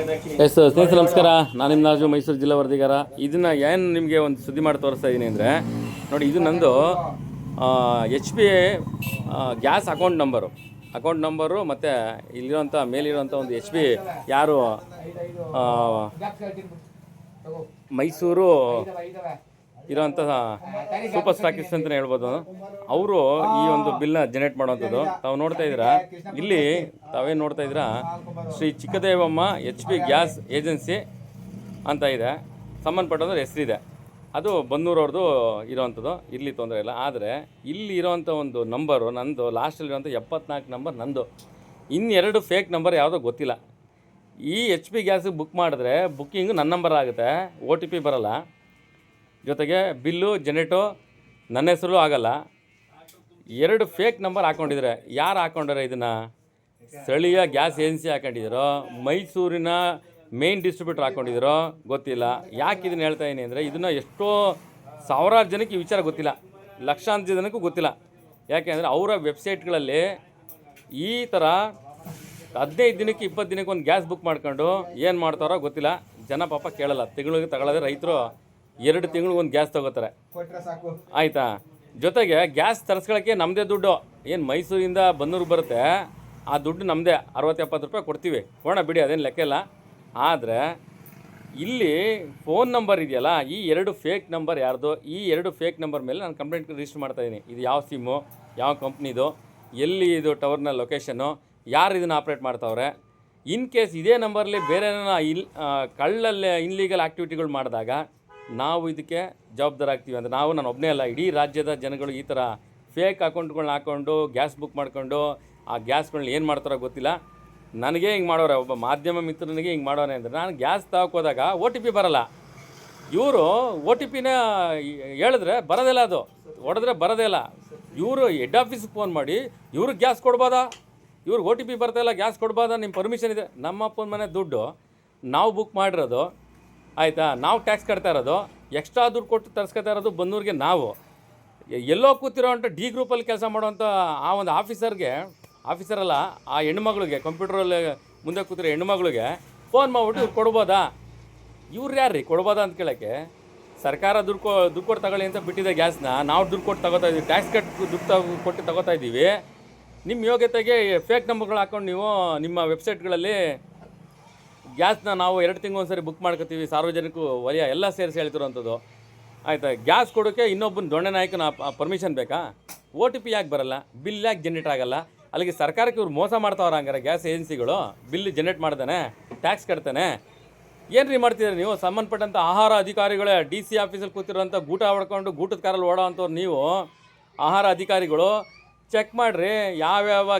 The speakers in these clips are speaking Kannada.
ಎಸ್ ಸ್ನೇಹಿತರೆ ನಮಸ್ಕಾರ. ನಾನು ನಿಮ್ಮ ನಾಜು, ಮೈಸೂರು ಜಿಲ್ಲಾ ವರದಿಗಾರ. ಇದನ್ನು ಏನು ನಿಮಗೆ ಒಂದು ಸುದ್ದಿ ಮಾಡಿ ತೋರಿಸ್ತಾ ಇದ್ದೀನಿ ಅಂದರೆ, ನೋಡಿ, ಇದು ನಂದು HP ಗ್ಯಾಸ್ ಅಕೌಂಟ್ ನಂಬರು ಮತ್ತು ಇಲ್ಲಿರೋಂಥ ಮೇಲಿರೋಂಥ ಒಂದು HP ಯಾರು ಮೈಸೂರು ಇರೋಂಥ ಸೂಪರ್ ಸ್ಟಾಕಿಸ್ಟ್ ಅಂತಲೇ ಹೇಳ್ಬೋದು. ಅವರು ಈ ಒಂದು ಬಿಲ್ನ ಜನರೇಟ್ ಮಾಡುವಂಥದ್ದು ತಾವು ನೋಡ್ತಾ ಇದ್ದೀರಾ. ಇಲ್ಲಿ ತಾವೇನು ನೋಡ್ತಾ ಇದ್ದೀರಾ, ಶ್ರೀ ಚಿಕ್ಕದೇವಮ್ಮ HP ಗ್ಯಾಸ್ ಏಜೆನ್ಸಿ ಅಂತ ಇದೆ, ಸಂಬಂಧಪಟ್ಟಂದ್ರೆ ಹೆಸರಿದೆ. ಅದು ಬನ್ನೂರವ್ರದ್ದು ಇರೋವಂಥದ್ದು, ಇಲ್ಲಿ ತೊಂದರೆ ಇಲ್ಲ. ಆದರೆ ಇಲ್ಲಿ ಇರೋವಂಥ ಒಂದು ನಂಬರು ನಂದು, ಲಾಸ್ಟಲ್ಲಿರೋಂಥ 74 ನಂಬರ್ ನಂದು. ಇನ್ನೆರಡು ಫೇಕ್ ನಂಬರ್ ಯಾವುದೋ ಗೊತ್ತಿಲ್ಲ. ಈ HP ಗ್ಯಾಸಿಗೆ ಬುಕ್ ಮಾಡಿದ್ರೆ ಬುಕ್ಕಿಂಗು ನನ್ನ ನಂಬರ್ ಆಗುತ್ತೆ, OTP ಬರೋಲ್ಲ, ಜೊತೆಗೆ ಬಿಲ್ಲು ಜನರೇಟು ನನ್ನ ಹೆಸರು ಆಗಲ್ಲ. ಎರಡು ಫೇಕ್ ನಂಬರ್ ಹಾಕ್ಕೊಂಡಿದ್ದಾರೆ. ಯಾರು ಹಾಕ್ಕೊಂಡಾರೆ ಇದನ್ನು? ಸ್ಥಳೀಯ ಗ್ಯಾಸ್ ಏಜೆನ್ಸಿ ಹಾಕ್ಕೊಂಡಿದ್ದಾರೋ, ಮೈಸೂರಿನ ಮೇನ್ ಡಿಸ್ಟ್ರಿಬ್ಯೂಟರ್ ಹಾಕ್ಕೊಂಡಿದ್ದಾರೋ ಗೊತ್ತಿಲ್ಲ. ಯಾಕೆ ಇದನ್ನು ಹೇಳ್ತಾ ಇದ್ದೀನಿ ಅಂದರೆ, ಇದನ್ನು ಎಷ್ಟೋ ಸಾವಿರಾರು ಜನಕ್ಕೆ ಈ ವಿಚಾರ ಗೊತ್ತಿಲ್ಲ, ಲಕ್ಷಾಂತರ ಜನಕ್ಕೂ ಗೊತ್ತಿಲ್ಲ. ಯಾಕೆ ಅಂದರೆ ಅವರ ವೆಬ್ಸೈಟ್ಗಳಲ್ಲಿ ಈ ಥರ 15 ದಿನಕ್ಕೆ 20 ದಿನಕ್ಕೆ ಒಂದು ಗ್ಯಾಸ್ ಬುಕ್ ಮಾಡ್ಕೊಂಡು ಏನು ಮಾಡ್ತಾರೋ ಗೊತ್ತಿಲ್ಲ. ಜನ ಪಾಪ ಕೇಳಲ್ಲ, ತಿಂಗಳಿಗೆ ತಗೊಳ್ಳೋದೆ. ರೈತರು 2 ತಿಂಗಳಿಗೆ ಒಂದು ಗ್ಯಾಸ್ ತೊಗೋತಾರೆ, ಆಯಿತಾ. ಜೊತೆಗೆ ಗ್ಯಾಸ್ ತರಿಸ್ಕೊಳ್ಳೋಕ್ಕೆ ನಮ್ಮದೇ ದುಡ್ಡು. ಏನು ಮೈಸೂರಿಂದ ಬನ್ನೂರಿಗೆ ಬರುತ್ತೆ, ಆ ದುಡ್ಡು ನಮ್ಮದೇ. 60-70 ರೂಪಾಯಿ ಕೊಡ್ತೀವಿ, ಕೊಡೋಣ ಬಿಡಿ, ಅದೇನು ಲೆಕ್ಕ ಇಲ್ಲ. ಆದರೆ ಇಲ್ಲಿ ಫೋನ್ ನಂಬರ್ ಇದೆಯಲ್ಲ, ಈ 2 ಫೇಕ್ ನಂಬರ್ ಯಾರ್ದು? ಈ 2 ಫೇಕ್ ನಂಬರ್ ಮೇಲೆ ನಾನು ಕಂಪ್ಲೇಂಟ್ ರಿಜಿಸ್ಟರ್ ಮಾಡ್ತಾಯಿದ್ದೀನಿ. ಇದು ಯಾವ ಸಿಮ್ಮು, ಯಾವ ಕಂಪ್ನಿದು, ಎಲ್ಲಿ ಇದು ಟವರ್ನ ಲೊಕೇಶನ್ನು, ಯಾರು ಇದನ್ನು ಆಪ್ರೇಟ್ ಮಾಡ್ತಾವ್ರೆ. ಇನ್ ಕೇಸ್ ಇದೇ ನಂಬರ್ಲಿ ಬೇರೆ ಕಳ್ಳಲ್ಲಿ ಇನ್ಲೀಗಲ್ ಆ್ಯಕ್ಟಿವಿಟಿಗಳು ಮಾಡಿದಾಗ ನಾವು ಇದಕ್ಕೆ ಜವಾಬ್ದಾರ ಆಗ್ತೀವಿ. ಅಂದರೆ ನಾನು ಒಬ್ಬನೇ ಅಲ್ಲ, ಇಡೀ ರಾಜ್ಯದ ಜನಗಳು ಈ ಥರ ಫೇಕ್ ಅಕೌಂಟ್ಗಳನ್ನ ಹಾಕ್ಕೊಂಡು ಗ್ಯಾಸ್ ಬುಕ್ ಮಾಡ್ಕೊಂಡು ಆ ಗ್ಯಾಸ್ಗಳನ್ನ ಏನು ಮಾಡ್ತಾರೋ ಗೊತ್ತಿಲ್ಲ. ನನಗೆ ಹಿಂಗೆ ಮಾಡೋರೆ, ಒಬ್ಬ ಮಾಧ್ಯಮ ಮಿತ್ರನಿಗೆ ಹಿಂಗೆ ಮಾಡೋನೆ ಅಂದರೆ, ನಾನು ಗ್ಯಾಸ್ ತಗೋದಾಗ OTP ಬರೋಲ್ಲ. ಇವರು OTPನ ಹೇಳಿದ್ರೆ ಬರೋದಿಲ್ಲ, ಅದು ಹೊಡೆದ್ರೆ ಬರೋದೇ ಇಲ್ಲ. ಇವರು ಹೆಡ್ ಆಫೀಸ್ಗೆ ಫೋನ್ ಮಾಡಿ, ಇವ್ರಿಗೆ ಗ್ಯಾಸ್ ಕೊಡ್ಬೋದಾ, ಇವ್ರಿಗೆ OTP ಬರ್ತಾಯಿಲ್ಲ, ಗ್ಯಾಸ್ ಕೊಡ್ಬೋದಾ, ನಿಮ್ಮ ಪರ್ಮಿಷನ್ ಇದೆ. ನಮ್ಮಪ್ಪನ ಮನೆ ದುಡ್ಡು ನಾವು ಬುಕ್ ಮಾಡಿರೋದು, ಆಯಿತಾ, ನಾವು ಟ್ಯಾಕ್ಸ್ ಕಟ್ತಾ ಇರೋದು, ಎಕ್ಸ್ಟ್ರಾ ದುಡ್ಡು ಕೊಟ್ಟು ತರಿಸ್ಕೊತಾ ಇರೋದು ಬನ್ನೂರಿಗೆ. ನಾವು ಎಲ್ಲೋ ಕೂತಿರೋ ಅಂಥ D ಗ್ರೂಪಲ್ಲಿ ಕೆಲಸ ಮಾಡೋವಂಥ ಆ ಒಂದು ಆಫೀಸರಲ್ಲ, ಆ ಹೆಣ್ಮಗಳಿಗೆ, ಕಂಪ್ಯೂಟ್ರಲ್ಲಿ ಮುಂದೆ ಕೂತಿರೋ ಹೆಣ್ಮಗಳಿಗೆ ಫೋನ್ ಮಾಡಿಬಿಟ್ಟು ಇವ್ರು ಕೊಡ್ಬೋದಾ, ಇವ್ರು ಯಾರ್ರೀ ಕೊಡ್ಬೋದಾ ಅಂತ ಕೇಳೋಕ್ಕೆ. ಸರ್ಕಾರ ದುಡ್ಡು ಕೊಟ್ಟು ತಗೊಳ್ಳಿ ಅಂತ ಬಿಟ್ಟಿದೆ ಗ್ಯಾಸ್ನ, ನಾವು ದುಡ್ಡು ಕೊಟ್ಟು ತಗೋತಾ ಇದ್ದೀವಿ, ಟ್ಯಾಕ್ಸ್ ದುಡ್ಡು ಕೊಟ್ಟು ತಗೋತಾ ಇದ್ದೀವಿ. ನಿಮ್ಮ ಯೋಗ್ಯತೆಗೆ ಫೇಕ್ ನಂಬರ್ಗಳು ಹಾಕ್ಕೊಂಡು ನೀವು ನಿಮ್ಮ ವೆಬ್ಸೈಟ್ಗಳಲ್ಲಿ ಗ್ಯಾಸ್ನ ನಾವು 2 ತಿಂಗಳು ಒಂದು ಸರಿ ಬುಕ್ ಮಾಡ್ಕೊತೀವಿ, ಸಾರ್ವಜನಿಕ ವಲಯ ಎಲ್ಲ ಸೇರಿಸಿ ಹೇಳ್ತಿರೋವಂಥದ್ದು, ಆಯಿತಾ. ಗ್ಯಾಸ್ ಕೊಡೋಕ್ಕೆ ಇನ್ನೊಬ್ಬನ ದೊಣ್ಣೆ ನಾಯಕನ ಪರ್ಮಿಷನ್ ಬೇಕಾ? OTP ಯಾಕೆ ಬರೋಲ್ಲ? ಬಿಲ್ ಯಾಕೆ ಜನರೇಟ್ ಆಗೋಲ್ಲ? ಅಲ್ಲಿಗೆ ಸರ್ಕಾರಕ್ಕೆ ಇವ್ರು ಮೋಸ ಮಾಡ್ತಾವ್ರ ಹಂಗಾರೆ ಗ್ಯಾಸ್ ಏಜೆನ್ಸಿಗಳು. ಬಿಲ್ ಜನರೇಟ್ ಮಾಡ್ತಾನೆ, ಟ್ಯಾಕ್ಸ್ ಕಟ್ತಾನೆ. ಏನು ರೀ ಮಾಡ್ತಿದ್ದೀರಿ ನೀವು? ಸಂಬಂಧಪಟ್ಟಂಥ ಆಹಾರ ಅಧಿಕಾರಿಗಳೇ, DC ಆಫೀಸಲ್ಲಿ ಕೂತಿರೋಂಥ ಗೂಟ ಹೊಡ್ಕೊಂಡು ಗೂಟದ ಕಾರಲ್ಲಿ ಓಡೋವಂಥವ್ರು ನೀವು, ಆಹಾರ ಅಧಿಕಾರಿಗಳು, ಚೆಕ್ ಮಾಡಿರಿ ಯಾವ್ಯಾವ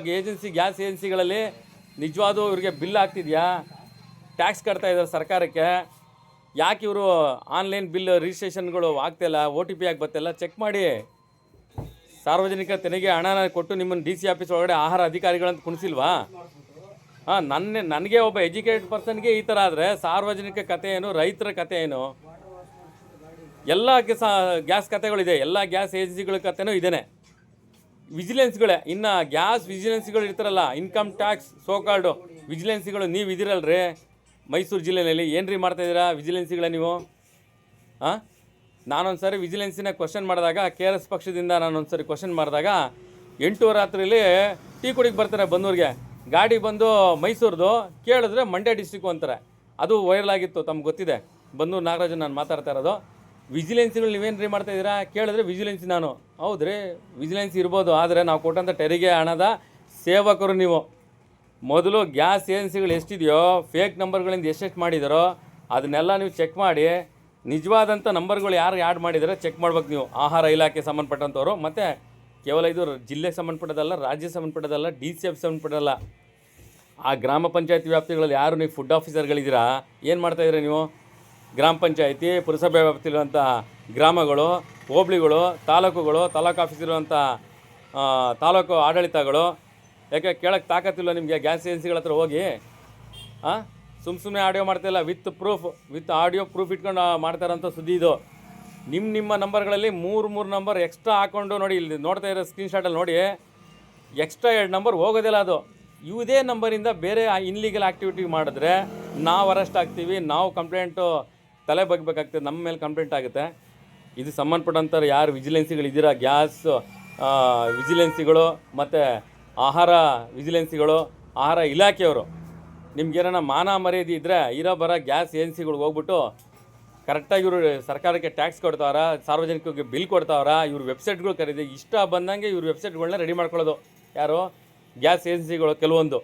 ಗ್ಯಾಸ್ ಏಜೆನ್ಸಿಗಳಲ್ಲಿ ನಿಜವಾದ ಇವ್ರಿಗೆ ಬಿಲ್ ಆಗ್ತಿದೆಯಾ, ಟ್ಯಾಕ್ಸ್ ಕಟ್ತಾ ಇದ್ದಾರೆ ಸರ್ಕಾರಕ್ಕೆ. ಯಾಕೆ ಇವರು ಆನ್ಲೈನ್ ಬಿಲ್ ರಿಜಿಸ್ಟ್ರೇಷನ್ಗಳು ಆಗ್ತಾಯಿಲ್ಲ, OTP ಯಾಕೆ ಬರ್ತಾಯಿಲ್ಲ, ಚೆಕ್ ಮಾಡಿ. ಸಾರ್ವಜನಿಕ ತೆರಿಗೆ ಹಣನ ಕೊಟ್ಟು ನಿಮ್ಮನ್ನು DC ಆಫೀಸ್ ಒಳಗಡೆ ಆಹಾರ ಅಧಿಕಾರಿಗಳಂತ ಕುಣಿಸಿಲ್ವಾ? ನನಗೆ ಒಬ್ಬ ಎಜುಕೇಟೆಡ್ ಪರ್ಸನ್ಗೆ ಈ ಥರ ಆದರೆ ಸಾರ್ವಜನಿಕ ಕತೆ ಏನು, ರೈತರ ಕತೆ ಏನು? ಎಲ್ಲ ಗ್ಯಾಸ್ ಕತೆಗಳಿದೆ, ಎಲ್ಲ ಗ್ಯಾಸ್ ಏಜೆನ್ಸಿಗಳ ಕತೆನೂ ಇದೇನೆ. ವಿಜಿಲೆನ್ಸ್ಗಳೇ, ಇನ್ನು ಗ್ಯಾಸ್ ವಿಜಿಲೆನ್ಸ್ಗಳು ಇರ್ತಾರಲ್ಲ, ಇನ್ಕಮ್ ಟ್ಯಾಕ್ಸ್ ಸೋಕಾಲ್ಡು ವಿಜಿಲೆನ್ಸಿಗಳು, ನೀವು ಇದಿರಲ್ರಿ ಮೈಸೂರು ಜಿಲ್ಲೆಯಲ್ಲಿ. ಏನು ರೀ ಮಾಡ್ತಾಯಿದ್ದೀರಾ ವಿಜಿಲೆನ್ಸಿಗಳೇ ನೀವು? ನಾನೊಂದು ಸಾರಿ ವಿಜಿಲೆನ್ಸಿನ ಕ್ವಶನ್ ಮಾಡಿದಾಗ, KRS ಪಕ್ಷದಿಂದ ನಾನೊಂದು ಸಾರಿ ಕ್ವಶನ್ ಮಾಡಿದಾಗ 8 ರಾತ್ರಿಲಿ ಟೀ ಕುಡಿಗೆ ಬರ್ತಾರೆ ಬನ್ನೂರಿಗೆ. ಗಾಡಿ ಬಂದು ಮೈಸೂರ್ದು, ಕೇಳಿದ್ರೆ ಮಂಡ್ಯ ಡಿಸ್ಟ್ರಿಕ್ಕು ಅಂತಾರೆ. ಅದು ವೈರಲ್ ಆಗಿತ್ತು, ತಮ್ಗೆ ಗೊತ್ತಿದೆ. ಬನ್ನೂರು ನಾಗರಾಜನ್ ನಾನು ಮಾತಾಡ್ತಾ ಇರೋದು. ವಿಜಿಲೆನ್ಸಿಗಳು ನೀವೇನು ರೀ ಮಾಡ್ತಾಯಿದ್ದೀರಾ ಕೇಳಿದ್ರೆ, ವಿಜಿಲೆನ್ಸಿ ನಾನು. ಹೌದು ರೀ, ವಿಜಿಲೆನ್ಸಿ ಇರ್ಬೋದು, ಆದರೆ ನಾವು ಕೊಟ್ಟಂಥ ತೆರಿಗೆ ಹಣದ ಸೇವಕರು ನೀವು. ಮೊದಲು ಗ್ಯಾಸ್ ಏಜೆನ್ಸಿಗಳು ಎಷ್ಟಿದೆಯೋ, ಫೇಕ್ ನಂಬರ್ಗಳಿಂದ ಎಷ್ಟೆಷ್ಟು ಮಾಡಿದಾರೋ ಅದನ್ನೆಲ್ಲ ನೀವು ಚೆಕ್ ಮಾಡಿ. ನಿಜವಾದಂಥ ನಂಬರ್ಗಳು ಯಾರು ಆ್ಯಡ್ ಮಾಡಿದ್ದಾರೆ ಚೆಕ್ ಮಾಡ್ಬೇಕು ನೀವು, ಆಹಾರ ಇಲಾಖೆ ಸಂಬಂಧಪಟ್ಟಂಥವ್ರು. ಮತ್ತು ಕೇವಲ ಇದು ಜಿಲ್ಲೆಗೆ ಸಂಬಂಧಪಟ್ಟದಲ್ಲ, ರಾಜ್ಯಕ್ಕೆ ಸಂಬಂಧಪಟ್ಟದಲ್ಲ, DC ಆಫೀಸ್ ಸಂಬಂಧಪಟ್ಟದಲ್ಲ, ಆ ಗ್ರಾಮ ಪಂಚಾಯತಿ ವ್ಯಾಪ್ತಿಗಳಲ್ಲಿ ಯಾರು ನೀವು ಫುಡ್ ಆಫೀಸರ್ಗಳಿದ್ದೀರಾ, ಏನು ಮಾಡ್ತಾಯಿದ್ದೀರಾ ನೀವು? ಗ್ರಾಮ ಪಂಚಾಯತಿ, ಪುರಸಭೆ ವ್ಯಾಪ್ತಿಲಿರುವಂಥ ಗ್ರಾಮಗಳು, ಹೋಬಳಿಗಳು, ತಾಲೂಕುಗಳು, ತಾಲೂಕು ಆಫೀಸ್ ಇರುವಂಥ ತಾಲೂಕು ಆಡಳಿತಗಳು, ಯಾಕೆ ಕೇಳೋಕ್ಕೆ ತಾಕತ್ತಿಲ್ಲ ನಿಮಗೆ? ಗ್ಯಾಸ್ ಏಜೆನ್ಸಿಗಳ ಹತ್ರ ಹೋಗಿ ಸುಮ್ಮನೆ ಆಡಿಯೋ ಮಾಡ್ತಾಯಿಲ್ಲ, ವಿತ್ ಆಡಿಯೋ ಪ್ರೂಫ್ ಇಟ್ಕೊಂಡು ಮಾಡ್ತಾರಂಥ ಸುದ್ದಿ ಇದು. ನಿಮ್ಮ ನಂಬರ್ಗಳಲ್ಲಿ 3 ನಂಬರ್ ಎಕ್ಸ್ಟ್ರಾ ಹಾಕ್ಕೊಂಡು ನೋಡಿ, ಇಲ್ಲಿ ನೋಡ್ತಾ ಇರೋ ಸ್ಕ್ರೀನ್ಶಾಟಲ್ಲಿ ನೋಡಿ, ಎಕ್ಸ್ಟ್ರಾ 2 ನಂಬರ್ ಹೋಗೋದಿಲ್ಲ. ಅದು ಇದೇ ನಂಬರಿಂದ ಬೇರೆ ಇನ್ಲೀಗಲ್ ಆ್ಯಕ್ಟಿವಿಟಿ ಮಾಡಿದ್ರೆ ನಾವು ಅರೆಸ್ಟ್ ಆಗ್ತೀವಿ, ನಾವು ಕಂಪ್ಲೇಂಟು ತಲೆ ಬಗ್ಬೇಕಾಗ್ತದೆ, ನಮ್ಮ ಮೇಲೆ ಕಂಪ್ಲೇಂಟ್ ಆಗುತ್ತೆ. ಇದು ಸಂಬಂಧಪಟ್ಟಂಥವ್ರು ಯಾರು ವಿಜಿಲೆನ್ಸಿಗಳಿದ್ದೀರಾ, ಗ್ಯಾಸ್ ವಿಜಿಲೆನ್ಸಿಗಳು ಮತ್ತು ಆಹಾರ ವಿಜಿಲೆನ್ಸಿಗಳು, ಆಹಾರ ಇಲಾಖೆಯವರು, ನಿಮ್ಗೇನ ಮಾನ ಮರ್ಯಾದೆ ಇದ್ದರೆ ಇರೋ ಬರೋ ಗ್ಯಾಸ್ ಏಜೆನ್ಸಿಗಳಿಗೆ ಹೋಗ್ಬಿಟ್ಟು ಕರೆಕ್ಟಾಗಿ ಇವರು ಸರ್ಕಾರಕ್ಕೆ ಟ್ಯಾಕ್ಸ್ ಕೊಡ್ತಾವ್ರ, ಸಾರ್ವಜನಿಕರಿಗೆ ಬಿಲ್ ಕೊಡ್ತಾವ್ರ, ಇವ್ರ ವೆಬ್ಸೈಟ್ಗಳು ಕರೀದಿ ಇಷ್ಟ ಬಂದಂಗೆ ಇವ್ರ ವೆಬ್ಸೈಟ್ಗಳನ್ನ ರೆಡಿ ಮಾಡ್ಕೊಳ್ಳೋದು. ಯಾರು ಗ್ಯಾಸ್ ಏಜೆನ್ಸಿಗಳು ಕೆಲವೊಂದು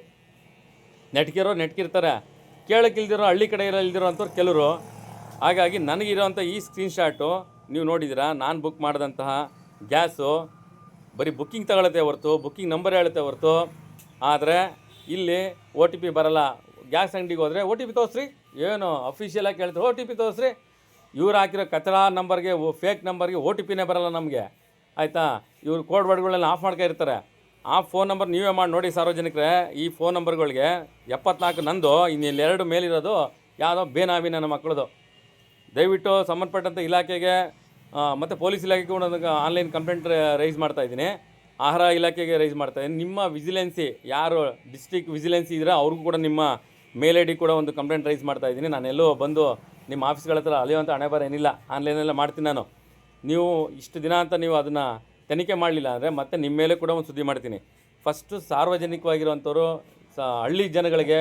ನೆಟ್ಕಿರ್ತಾರೆ, ಕೇಳೋಕ್ಕಿಲ್ದಿರೋ ಹಳ್ಳಿ ಕಡೆ ಇಲ್ದಿರೋ ಅಂಥವ್ರು ಕೆಲವರು. ಹಾಗಾಗಿ ನನಗಿರೋಂಥ ಈ ಸ್ಕ್ರೀನ್ಶಾಟು ನೀವು ನೋಡಿದ್ದೀರಾ. ನಾನು ಬುಕ್ ಮಾಡಿದಂತಹ ಗ್ಯಾಸು ಬರೀ ಬುಕ್ಕಿಂಗ್ ತಗೊಳುತ್ತೆ ಹೊರತು, ಬುಕ್ಕಿಂಗ್ ನಂಬರ್ ಹೇಳುತ್ತೆ ಹೊರತು, ಆದರೆ ಇಲ್ಲಿ OTP ಬರಲ್ಲ. ಗ್ಯಾಸ್ ಅಂಗಡಿಗೆ ಹೋದರೆ OTP ತೋರಿಸ್ರಿ, ಏನು ಅಫಿಷಿಯಲಾಗಿ ಕೇಳ್ತಾರೆ OTP ತೋರಿಸ್ರಿ. ಇವ್ರು ಹಾಕಿರೋ ಕಚಡ ನಂಬರ್ಗೆ, ಫೇಕ್ ನಂಬರ್ಗೆ OTPನೇ ಬರಲ್ಲ ನಮಗೆ, ಆಯಿತಾ. ಇವ್ರು ಕೋಡ್ ವರ್ಡ್ಗಳನ್ನ ಆಫ್ ಮಾಡ್ಕೊಂಡಿರ್ತಾರೆ. ಆ ಫೋನ್ ನಂಬರ್ ನೀವೇ ಮಾಡಿ ನೋಡಿ ಸಾರ್ವಜನಿಕರೇ. ಈ ಫೋನ್ ನಂಬರ್ಗಳಿಗೆ 74 ನಂದು, ಇನ್ನೆಲ್ಲ 2 ಮೇಲಿರೋದು ಯಾವುದೋ ಬೇನಾಮಿ ನನ್ನ ಮಕ್ಕಳದು. ದಯವಿಟ್ಟು ಸಂಬಂಧಪಟ್ಟಂಥ ಇಲಾಖೆಗೆ ಮತ್ತು ಪೊಲೀಸ್ ಇಲಾಖೆಗೆ ಕೂಡ ಆನ್ಲೈನ್ ಕಂಪ್ಲೇಂಟ್ ರೈಸ್ ಮಾಡ್ತಾಯಿದ್ದೀನಿ, ಆಹಾರ ಇಲಾಖೆಗೆ ರೈಸ್ ಮಾಡ್ತಾಯಿದ್ದೀನಿ. ನಿಮ್ಮ ವಿಜಿಲೆನ್ಸಿ ಯಾರು ಡಿಸ್ಟ್ರಿಕ್ಟ್ ವಿಜಿಲೆನ್ಸಿ ಇದ್ದರೆ ಅವ್ರಿಗೂ ಕೂಡ ನಿಮ್ಮ ಮೇಲ್ ಐ ಡಿ ಕೂಡ ಒಂದು ಕಂಪ್ಲೇಂಟ್ ರೈಸ್ ಮಾಡ್ತಾಯಿದ್ದೀನಿ. ನಾನೆಲ್ಲೋ ಬಂದು ನಿಮ್ಮ ಆಫೀಸ್ಗಳ ಹತ್ರ ಅಲೆಯುವಂಥ ಹಣೆ ಬರ ಏನಿಲ್ಲ, ಆನ್ಲೈನೆಲ್ಲ ಮಾಡ್ತೀನಿ ನಾನು. ನೀವು ಇಷ್ಟು ದಿನ ಅಂತ ನೀವು ಅದನ್ನು ತನಿಖೆ ಮಾಡಲಿಲ್ಲ ಅಂದರೆ ಮತ್ತೆ ನಿಮ್ಮ ಮೇಲೆ ಕೂಡ ಒಂದು ಸುದ್ದಿ ಮಾಡ್ತೀನಿ. ಫಸ್ಟು ಸಾರ್ವಜನಿಕವಾಗಿರುವಂಥವ್ರು ಹಳ್ಳಿ ಜನಗಳಿಗೆ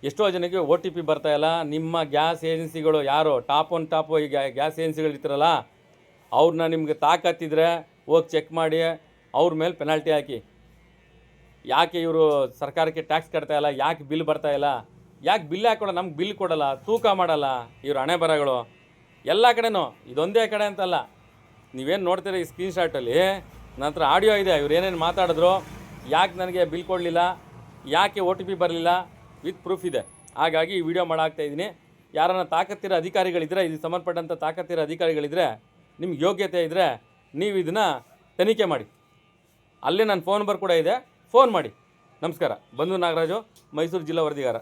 ಎಷ್ಟೋ ಜನಕ್ಕೆ OTP ಬರ್ತಾಯಿಲ್ಲ. ನಿಮ್ಮ ಗ್ಯಾಸ್ ಏಜೆನ್ಸಿಗಳು ಯಾರು ಟಾಪ್ ಈ ಗ್ಯಾಸ್ ಏಜೆನ್ಸಿಗಳು ಇರ್ತಾರಲ್ಲ, ಅವ್ರನ್ನ ನಿಮಗೆ ತಾಕತ್ತಿದ್ರೆ ಹೋಗಿ ಚೆಕ್ ಮಾಡಿ, ಅವ್ರ ಮೇಲೆ ಪೆನಾಲ್ಟಿ ಹಾಕಿ. ಯಾಕೆ ಇವರು ಸರ್ಕಾರಕ್ಕೆ ಟ್ಯಾಕ್ಸ್ ಕಟ್ತಾಯಿಲ್ಲ, ಯಾಕೆ ಬಿಲ್ ಬರ್ತಾಯಿಲ್ಲ, ಯಾಕೆ ಬಿಲ್ ಹಾಕೊಡಲ್ಲ, ನಮ್ಗೆ ಬಿಲ್ ಕೊಡಲ್ಲ, ತೂಕ ಮಾಡಲ್ಲ, ಇವ್ರ ಹಣೆ ಬರಗಳು ಎಲ್ಲ ಕಡೆನೂ. ಇದೊಂದೇ ಕಡೆ ಅಂತಲ್ಲ, ನೀವೇನು ನೋಡ್ತೀರಿ ಈ ಸ್ಕ್ರೀನ್ಶಾಟಲ್ಲಿ ನನ್ನ ಹತ್ರ ಆಡಿಯೋ ಇದೆ. ಇವ್ರು ಏನೇನು ಮಾತಾಡಿದ್ರು, ಯಾಕೆ ನನಗೆ ಬಿಲ್ ಕೊಡಲಿಲ್ಲ, ಯಾಕೆ OTP ಬರಲಿಲ್ಲ, ವಿತ್ ಪ್ರೂಫ್ ಇದೆ. ಹಾಗಾಗಿ ಈ ವಿಡಿಯೋ ಮಾಡಾಕ್ತಾಯಿದ್ದೀನಿ. ಯಾರನ್ನ ತಾಕತ್ತಿರೋ ಅಧಿಕಾರಿಗಳಿದ್ದರೆ, ಇದು ಸಂಬಂಧಪಟ್ಟಂಥ ತಾಕತ್ತಿರೋ ಅಧಿಕಾರಿಗಳಿದ್ದರೆ, ನಿಮ್ಗೆ ಯೋಗ್ಯತೆ ಇದ್ದರೆ ನೀವು ಇದನ್ನು ತನಿಖೆ ಮಾಡಿ. ಅಲ್ಲೇ ನನ್ನ ಫೋನ್ ನಂಬರ್ ಕೂಡ ಇದೆ, ಫೋನ್ ಮಾಡಿ. ನಮಸ್ಕಾರ. ಬಂದು ನಾಗರಾಜು, ಮೈಸೂರು ಜಿಲ್ಲಾ ವರದಿಗಾರ.